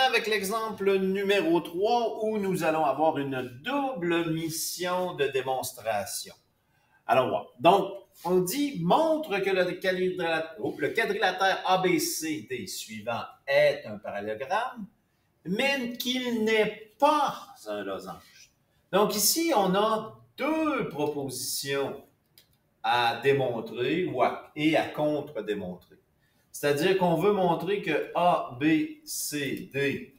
avec l'exemple numéro 3 où nous allons avoir une double mission de démonstration. Allons voir. Donc, on dit, montre que le quadrilatère ABCD suivant est un parallélogramme, mais qu'il n'est pas un losange. Donc ici, on a deux propositions à démontrer et à contre-démontrer. C'est-à-dire qu'on veut montrer que ABCD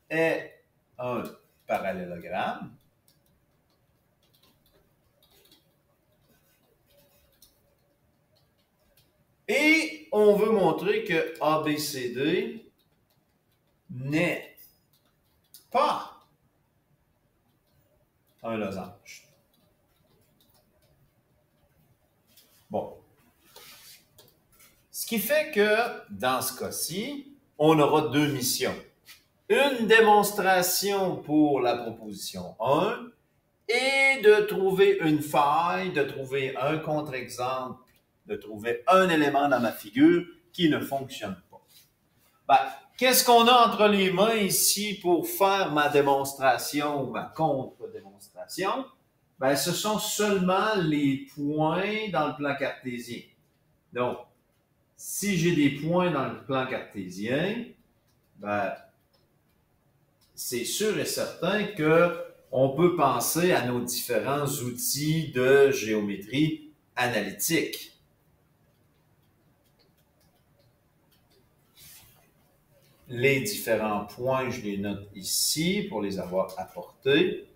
est un parallélogramme. Et on veut montrer que ABCD n'est pas un losange. Bon. Ce qui fait que, dans ce cas-ci, on aura deux missions. Une démonstration pour la proposition 1 et de trouver une faille, de trouver un contre-exemple, de trouver un élément dans ma figure qui ne fonctionne pas. Ben, qu'est-ce qu'on a entre les mains ici pour faire ma démonstration ou ma contre-démonstration? Ben, ce sont seulement les points dans le plan cartésien. Donc, si j'ai des points dans le plan cartésien, ben, c'est sûr et certain qu'on peut penser à nos différents outils de géométrie analytique. Les différents points, je les note ici pour les avoir apportés.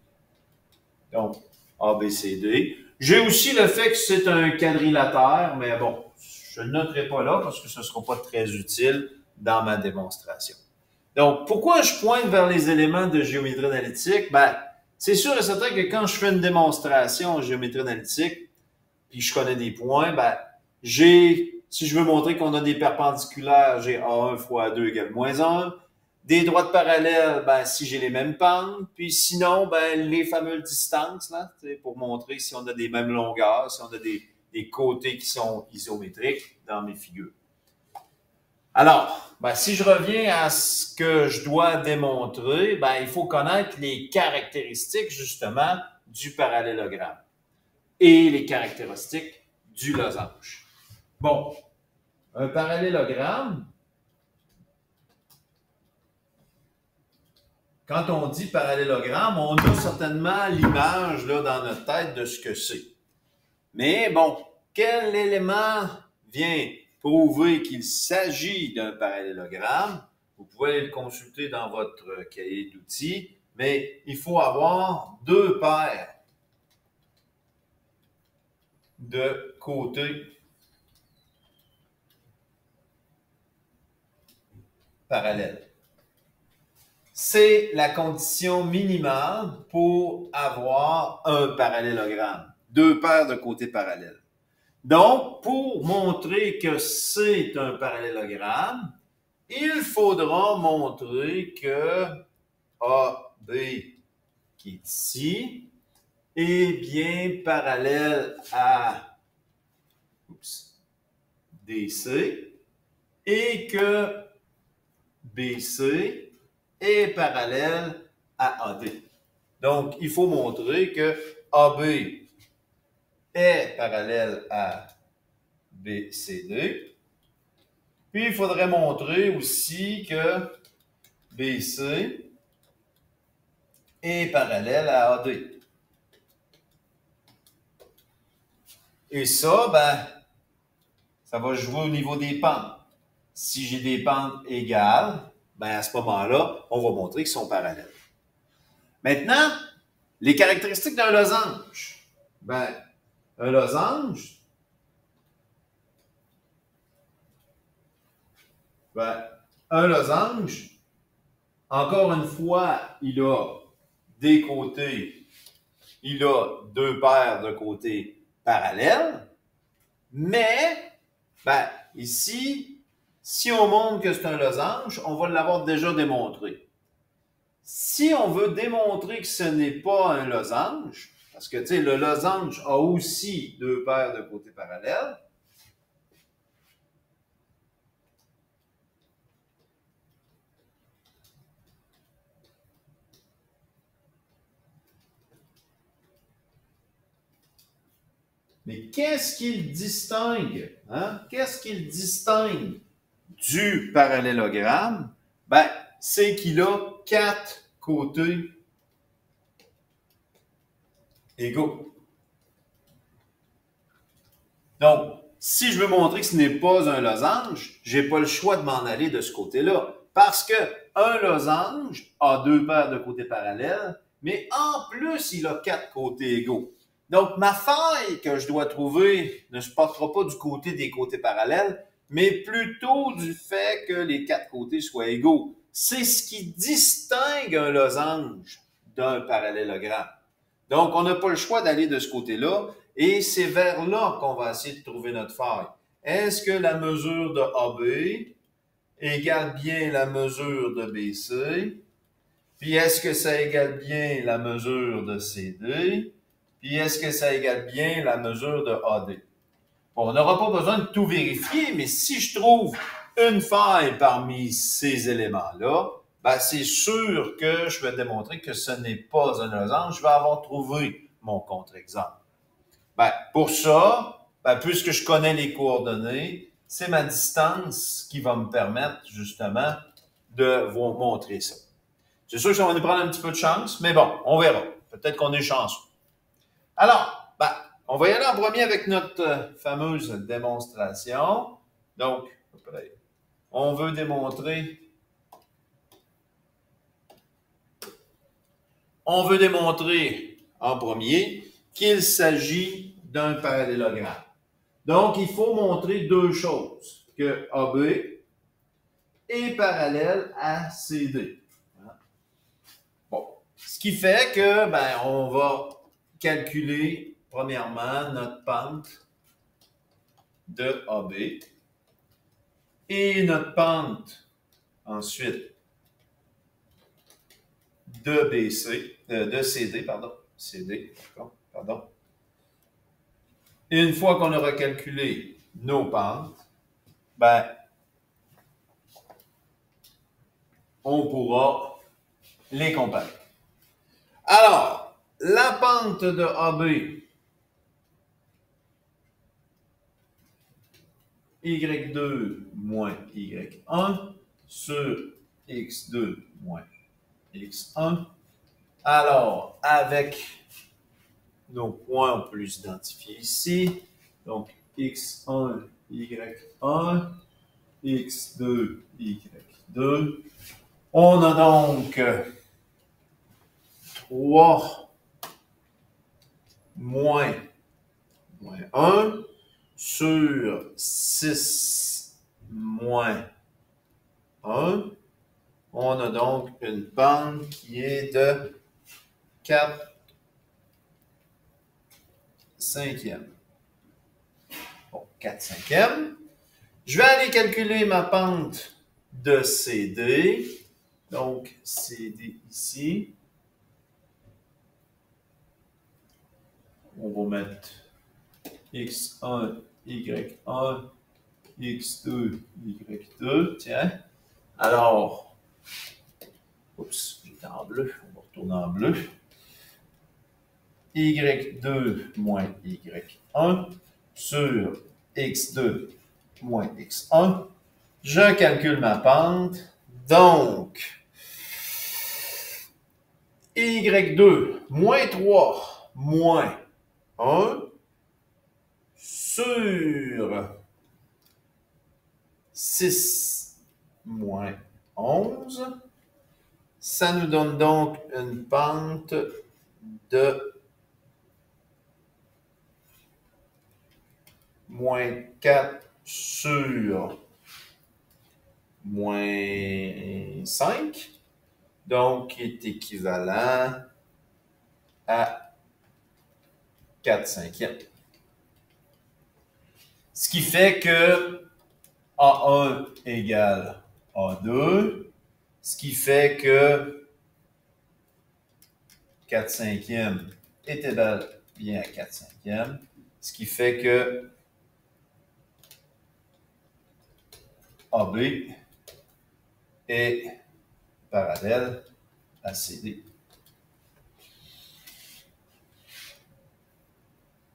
Donc, A, B, C, D. J'ai aussi le fait que c'est un quadrilatère, mais bon, je ne le noterai pas là parce que ce ne sera pas très utile dans ma démonstration. Donc, pourquoi je pointe vers les éléments de géométrie analytique? Ben, c'est sûr et certain que quand je fais une démonstration en géométrie analytique, puis je connais des points, ben, si je veux montrer qu'on a des perpendiculaires, j'ai A1 fois A2 égale moins 1. Des droites parallèles, ben, si j'ai les mêmes pentes. Puis sinon, ben, les fameuses distances, là, pour montrer si on a des mêmes longueurs, si on a des côtés qui sont isométriques dans mes figures. Alors, ben, si je reviens à ce que je dois démontrer, ben, il faut connaître les caractéristiques, justement, du parallélogramme et les caractéristiques du losange. Bon, un parallélogramme, quand on dit parallélogramme, on a certainement l'image là dans notre tête de ce que c'est. Mais bon, quel élément vient prouver qu'il s'agit d'un parallélogramme? Vous pouvez aller le consulter dans votre cahier d'outils, mais il faut avoir deux paires de côtés parallèles. C'est la condition minimale pour avoir un parallélogramme. Deux paires de côtés parallèles. Donc, pour montrer que c'est un parallélogramme, il faudra montrer que AB, qui est ici, est bien parallèle à DC et que BC est parallèle à AD. Donc, il faut montrer que AB est parallèle à BCD. Puis, il faudrait montrer aussi que BC est parallèle à AD. Et ça, ben, ça va jouer au niveau des pentes. Si j'ai des pentes égales, ben à ce moment-là, on va montrer qu'ils sont parallèles. Maintenant, les caractéristiques d'un losange. Ben, un losange, encore une fois, il a des côtés, il a deux paires de côtés parallèles, mais, ben, ici, si on montre que c'est un losange, on va l'avoir déjà démontré. Si on veut démontrer que ce n'est pas un losange, parce que, tu sais, le losange a aussi deux paires de côtés parallèles, Mais qu'est-ce qui le distingue? Hein? Qu'est-ce qui le distingue du parallélogramme? Ben, c'est qu'il a 4 côtés égaux. Donc, si je veux montrer que ce n'est pas un losange, je n'ai pas le choix de m'en aller de ce côté-là. Parce que un losange a 2 paires de côtés parallèles, mais en plus, il a 4 côtés égaux. Donc, ma faille que je dois trouver ne se portera pas du côté des côtés parallèles, mais plutôt du fait que les 4 côtés soient égaux. C'est ce qui distingue un losange d'un parallélogramme. Donc, on n'a pas le choix d'aller de ce côté-là, et c'est vers là qu'on va essayer de trouver notre faille. Est-ce que la mesure de AB égale bien la mesure de BC? Puis est-ce que ça égale bien la mesure de CD? Puis est-ce que ça égale bien la mesure de AD? Bon, on n'aura pas besoin de tout vérifier, mais si je trouve une faille parmi ces éléments-là, ben c'est sûr que je vais démontrer que ce n'est pas un losange. Je vais avoir trouvé mon contre-exemple. Ben, pour ça, ben, puisque je connais les coordonnées, c'est ma distance qui va me permettre justement de vous montrer ça. C'est sûr que ça va nous prendre un petit peu de chance, mais bon, on verra. Peut-être qu'on est chanceux. Alors, ben, on va y aller en premier avec notre fameuse démonstration. Donc, on veut démontrer en premier qu'il s'agit d'un parallélogramme. Donc, il faut montrer 2 choses, que AB est parallèle à CD. Bon, ce qui fait que, ben, on va calculer, premièrement, notre pente de AB et notre pente, ensuite, de BC, de CD, pardon, CD, pardon. Une fois qu'on aura calculé nos pentes, ben, on pourra les comparer. Alors, la pente de AB, Y2 moins Y1 sur X2 moins X1. Alors, avec nos points, on peut les identifier ici. Donc, X1, Y1, X2, Y2. On a donc 3 moins 1 sur 6 moins 1. On a donc une pente qui est de 4 cinquièmes. Bon, 4 cinquièmes. Je vais aller calculer ma pente de CD. Donc, CD ici. On va mettre X1, Y1, X2, Y2. Tiens. Alors, oups, j'étais en bleu. On va retourner en bleu. Y2 moins Y1 sur X2 moins X1. Je calcule ma pente. Donc, Y2 moins 3 moins 1 sur 6 moins 11. Ça nous donne donc une pente de moins 4 sur moins 5, donc qui est équivalent à 4 cinquièmes. Ce qui fait que A1 égale A2, ce qui fait que 4 cinquièmes est égal bien à 4 cinquièmes, ce qui fait que AB est parallèle à CD.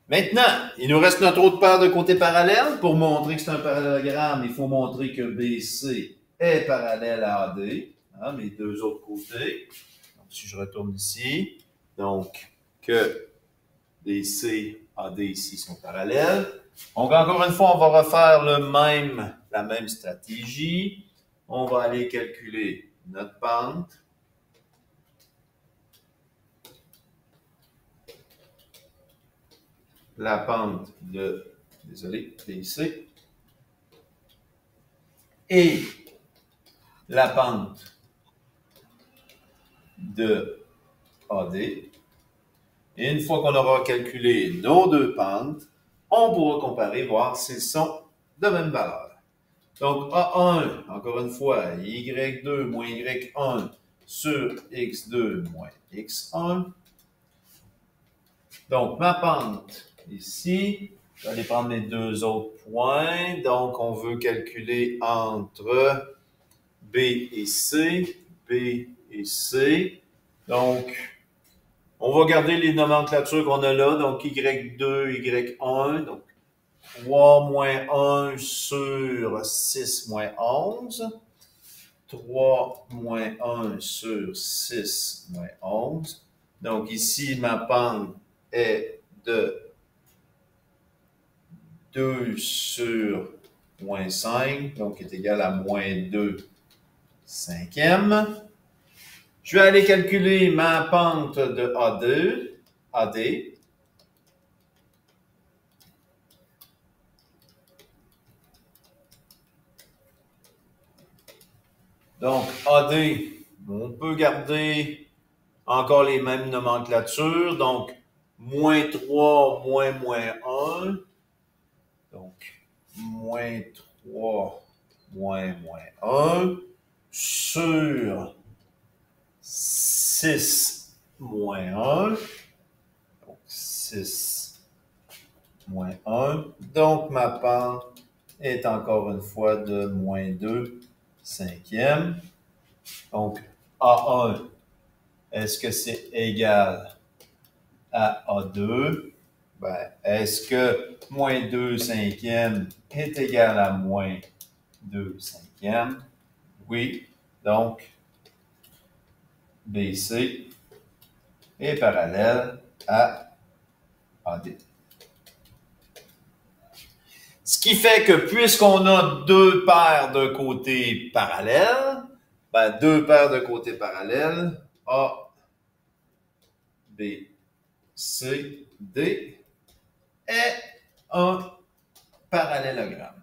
Maintenant, il nous reste notre autre paire de côtés parallèles. Pour montrer que c'est un parallélogramme, il faut montrer que BC est parallèle à AD, hein, mes deux autres côtés. Donc, si je retourne ici, donc que DC, AD ici sont parallèles. Donc, encore une fois, on va refaire la même stratégie. On va aller calculer notre pente. La pente de, désolé, DC. Et la pente de AD. Et une fois qu'on aura calculé nos deux pentes, on pourra comparer, voir s'ils sont de même valeur. Donc, A1, encore une fois, Y2 moins Y1 sur X2 moins X1. Donc, ma pente ici, je vais aller prendre mes deux autres points. Donc, on veut calculer entre B et C, B et C. Donc, on va garder les nomenclatures qu'on a là. Donc, Y2, Y1. Donc, 3 moins 1 sur 6 moins 11. 3 moins 1 sur 6 moins 11. Donc, ici, ma pente est de 2 sur moins 5, donc est égal à moins 2 cinquièmes. Je vais aller calculer ma pente de A2, AD. Donc, AD, on peut garder encore les mêmes nomenclatures. Donc, moins 3, moins 1. Donc, moins 3, moins 1 sur 6 moins 1. Donc, 6 moins 1. Donc, ma pente est encore une fois de moins 2 cinquièmes. Donc, A1, est-ce que c'est égal à A2? Ben, est-ce que moins 2 cinquièmes est égal à moins 2 cinquièmes? Oui. Donc, BC est parallèle à AD. Ce qui fait que puisqu'on a deux paires de côtés parallèles, ben, deux paires de côtés parallèles, A, B, C, D, est un parallélogramme.